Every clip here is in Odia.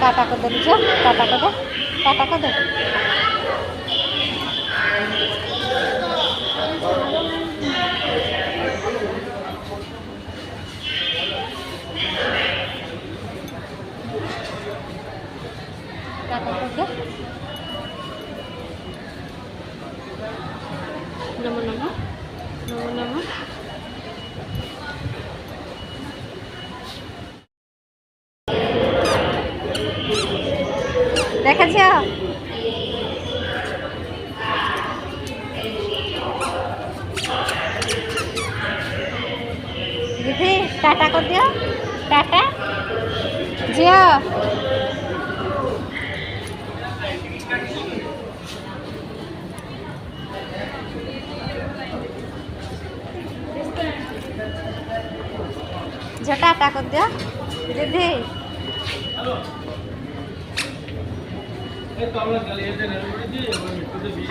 टाटा कर दे नीचे, टाटा कर दे, टाटा कर दे। टाटा कर दे। नमो नमो नमो नमो। देखेছ दीदी टाटा कर दियो, टाटा झियो। झियो टाटा कर दियो दीदी।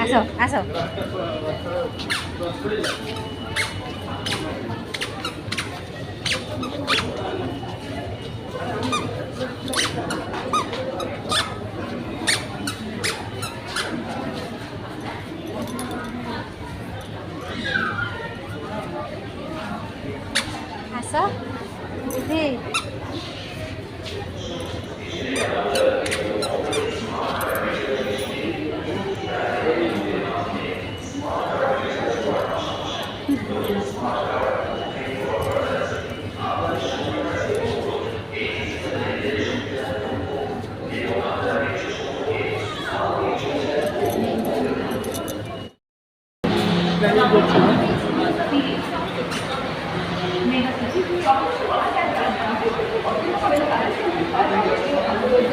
आसो आसो आसो दीदी।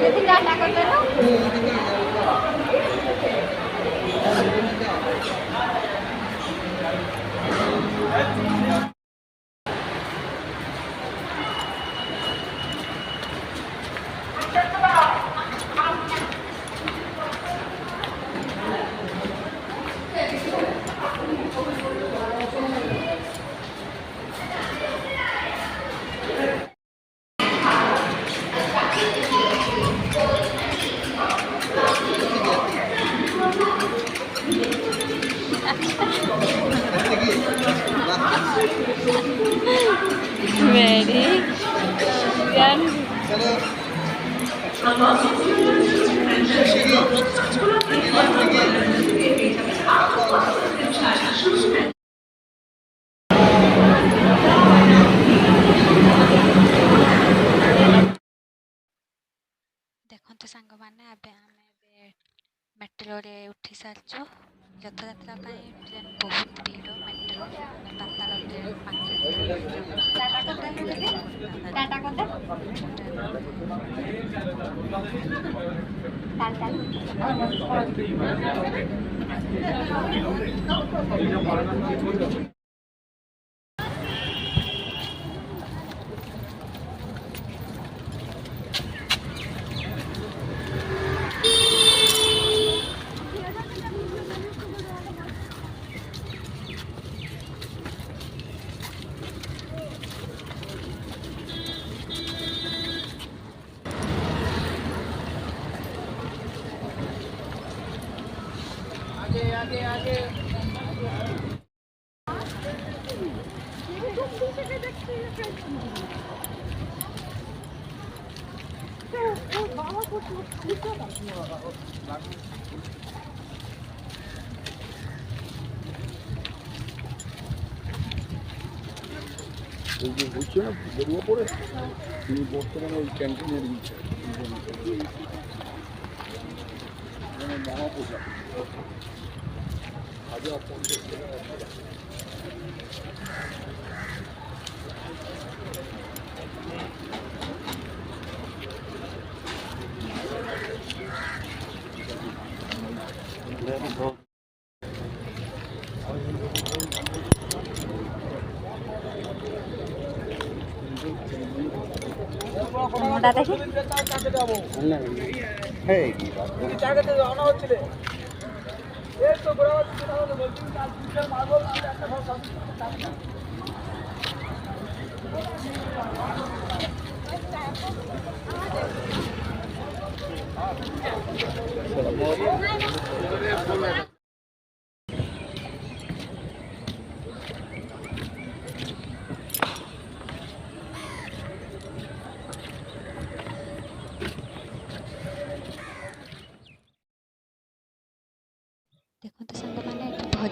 दीदी टाटा कर दो ना। Very देखते सांग मैंने मेट्रो रे उठी सारी रथयात्रा ट्रेन बहुत भीड़ मेट्रो पाताल ट्रेन आगे आगे হচ্ছে না বেরিয়ে পড়ে তিনি বর্তমানে ওই ক্যান্টিনের নিচে মহাপূজা হাজার 50 টাকা দেখি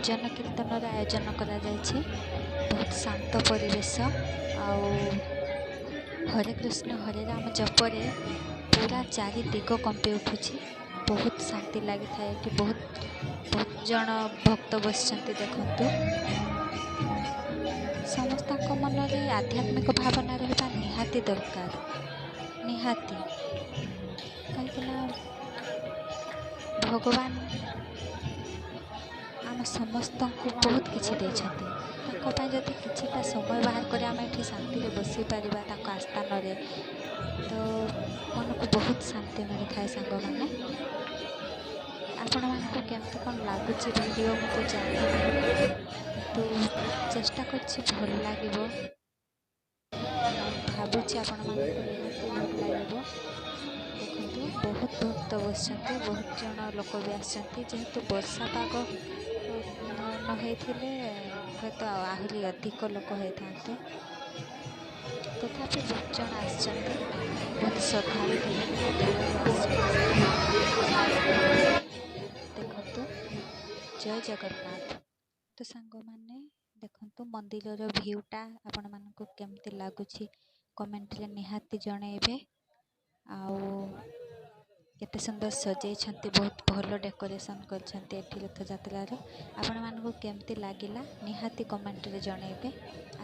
ଭଜନ କୀର୍ତ୍ତନର ଆୟୋଜନ କରାଯାଇଛି। ବହୁତ ଶାନ୍ତ ପରିବେଶ ଆଉ ହରେ କୃଷ୍ଣ ହରେ ରାମ ଜପରେ ପୁରା ଚାରି ଦିଗ କମ୍ପି ଉଠୁଛି। ବହୁତ ଶାନ୍ତି ଲାଗିଥାଏ ଏଠି। ବହୁତ ଜଣ ଭକ୍ତ ବସିଛନ୍ତି ଦେଖନ୍ତୁ। ସମସ୍ତଙ୍କ ମନରେ ଆଧ୍ୟାତ୍ମିକ ଭାବନା ରହିବା ନିହାତି ଦରକାର, ନିହାତି। କାହିଁକିନା ଭଗବାନ ଆମ ସମସ୍ତଙ୍କୁ ବହୁତ କିଛି ଦେଇଛନ୍ତି। ତାଙ୍କ ପାଇଁ ଯଦି କିଛିଟା ସମୟ ବାହାର କରି ଆମେ ଏଠି ଶାନ୍ତିରେ ବସିପାରିବା ତାଙ୍କ ଆସ୍ଥାନରେ, ତ ମନକୁ ବହୁତ ଶାନ୍ତି ମିଳିଥାଏ ସାଙ୍ଗମାନେ। ଆପଣମାନଙ୍କୁ କେମିତି କ'ଣ ଲାଗୁଛି ଭିଡ଼ିଓ ମୁଁ ତ ଜାଣିନି, କିନ୍ତୁ ଚେଷ୍ଟା କରୁଛି ଭଲ ଲାଗିବ। ଭାବୁଛି ଆପଣମାନଙ୍କୁ ନିହାତି ଭଲ ଲାଗିବ। ଦେଖନ୍ତୁ ବହୁତ ଭକ୍ତ ବସିଛନ୍ତି, ବହୁତ ଜଣ ଲୋକ ବି ଆସିଛନ୍ତି। ଯେହେତୁ ବର୍ଷା ପାଗ ନ ହେଇଥିଲେ ହୁଏତ ଆହୁରି ଅଧିକ ଲୋକ ହେଇଥାନ୍ତେ, ତଥାପି ବହୁତ ଜଣ ଆସିଛନ୍ତି। ବହୁତ ଶ୍ରଦ୍ଧାଳୁ ଦୂର ଦୂରରୁ ଆସିଛନ୍ତି। ଦେଖନ୍ତୁ ଜୟ ଜଗନ୍ନାଥ। ତ ସାଙ୍ଗମାନେ ଦେଖନ୍ତୁ ମନ୍ଦିରର ଭିୟୁଟା ଆପଣମାନଙ୍କୁ କେମିତି ଲାଗୁଛି କମେଣ୍ଟରେ ନିହାତି ଜଣେଇବେ। ଆଉ କେତେ ସୁନ୍ଦର ସଜେଇଛନ୍ତି, ବହୁତ ଭଲ ଡେକୋରେସନ୍ କରିଛନ୍ତି ଏଠି ରଥଯାତ୍ରାରେ। ଆପଣମାନଙ୍କୁ କେମିତି ଲାଗିଲା ନିହାତି କମେଣ୍ଟରେ ଜଣେଇବେ।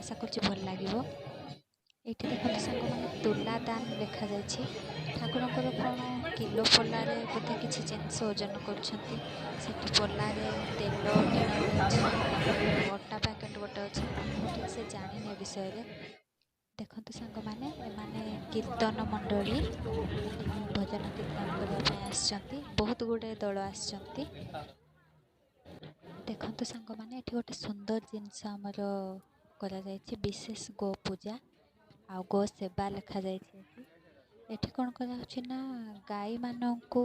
ଆଶା କରୁଛି ଭଲ ଲାଗିବ। ଏଇଠି ଦେଖନ୍ତୁ ସାଙ୍ଗମାନେ ତୁଲା ଦାନ ଲେଖାଯାଇଛି। ଠାକୁରଙ୍କର କ'ଣ କିଲୋ ପୋଲାରେ ବୋଧେ କିଛି ଜିନିଷ ଓଜନ କରୁଛନ୍ତି। ସେଠି ପୋଲାରେ ତେଲ ଟିଣରେ ଅଛି, ଅଟା ପ୍ୟାକେଟ୍ ଗୋଟେ ଅଛି। ମୁଁ ଠିକ୍ ସେ ଜାଣିନି ଏ ବିଷୟରେ। ଦେଖନ୍ତୁ ସାଙ୍ଗମାନେ ଏମାନେ କୀର୍ତ୍ତନ ମଣ୍ଡଳୀ ଭଜନ କୀର୍ତ୍ତନ କରିବା ପାଇଁ ଆସିଛନ୍ତି। ବହୁତ ଗୁଡ଼ାଏ ଦଳ ଆସିଛନ୍ତି। ଦେଖନ୍ତୁ ସାଙ୍ଗମାନେ ଏଠି ଗୋଟେ ସୁନ୍ଦର ଜିନିଷ ଆମର କରାଯାଇଛି, ବିଶେଷ ଗୋ ପୂଜା ଆଉ ଗୋ ସେବା ଲେଖାଯାଇଛି। ଏଠି କ'ଣ କରାଯାଉଛି ନା ଗାଈମାନଙ୍କୁ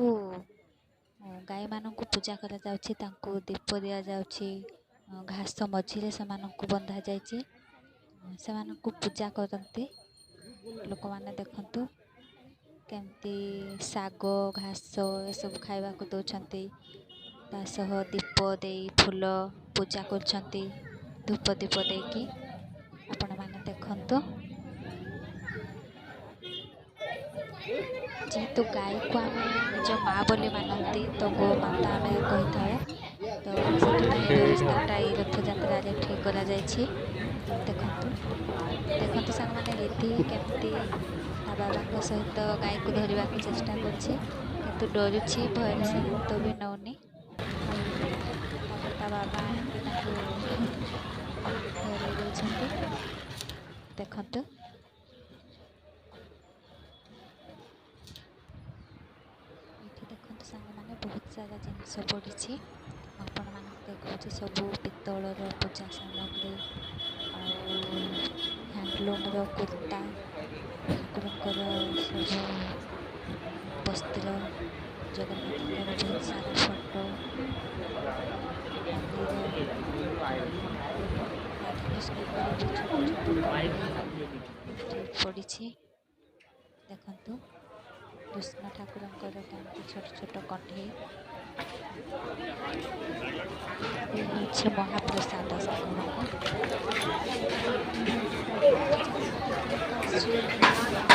ପୂଜା କରାଯାଉଛି। ତାଙ୍କୁ ଦୀପ ଦିଆଯାଉଛି। ଘାସ ମଝିରେ ସେମାନଙ୍କୁ ବନ୍ଧାଯାଇଛି। ସେମାନଙ୍କୁ ପୂଜା କରନ୍ତି ଲୋକମାନେ। ଦେଖନ୍ତୁ କେମିତି ଶାଗ ଘାସ ଏସବୁ ଖାଇବାକୁ ଦେଉଛନ୍ତି। ତା ସହ ଦୀପ ଦେଇ ଫୁଲ ପୂଜା କରୁଛନ୍ତି, ଧୂପ ଦୀପ ଦେଇକି। ଆପଣମାନେ ଦେଖନ୍ତୁ, ଯେହେତୁ ଗାଈକୁ ଆମେ ନିଜ ମା ବୋଲି ମାନନ୍ତି, ତ ଗୋମାତା ଆମେ କହିଥାଉ। ତ ସେଥିପାଇଁ ବ୍ୟବସ୍ଥାଟା ଏଇ ରଥଯାତ୍ରାରେ ଠିକ୍ କରାଯାଇଛି। ଦେଖନ୍ତୁ ସାଙ୍ଗମାନେ ରିଦ୍ଧି କେମିତି ତା ବାବାଙ୍କ ସହିତ ଗାଈକୁ ଧରିବାକୁ ଚେଷ୍ଟା କରୁଛି, କିନ୍ତୁ ଡରୁଛି, ଭୟରେ ସେ ହାତ ବି ନେଉନି। ତାପରେ ତା ବାବା ଆଣିକି ତାକୁ ଧରେଇ ଦେଉଛନ୍ତି। ଦେଖନ୍ତୁ ଏଇଠି ଦେଖନ୍ତୁ ସାଙ୍ଗମାନେ ବହୁତ ସାରା ଜିନିଷ ପଡ଼ିଛି। ମୁଁ ଆପଣମାନଙ୍କୁ ଦେଖାଉଛି ସବୁ ପିତ୍ତଳର ପୂଜା ସାମଗ୍ରୀ ଆଉ ହ୍ୟାଣ୍ଡଲୁମ୍ର କୁର୍ତ୍ତା, ଠାକୁରଙ୍କର ସବୁ ବସ୍ତ୍ର, ଜଗନ୍ନାଥଙ୍କର ବହୁତ ସାରା ଫଟୋ, ମନ୍ଦିର, ରାଧାକୃଷ୍ଣଙ୍କର ବି ଛୋଟ ଛୋଟ କଣ୍ଢେଇ ଏଠି ପଡ଼ିଛି। ଦେଖନ୍ତୁ କୃଷ୍ଣ ଠାକୁରଙ୍କର କେମିତି ଛୋଟ ଛୋଟ କଣ୍ଢେଇ। ଏ ହେଉଛି ମହାପ୍ରସାଦ ସାଙ୍ଗମାନେ। ରଥଯାତ୍ରାରେ ଏତେ ଲୋକ ଆସିଛନ୍ତି।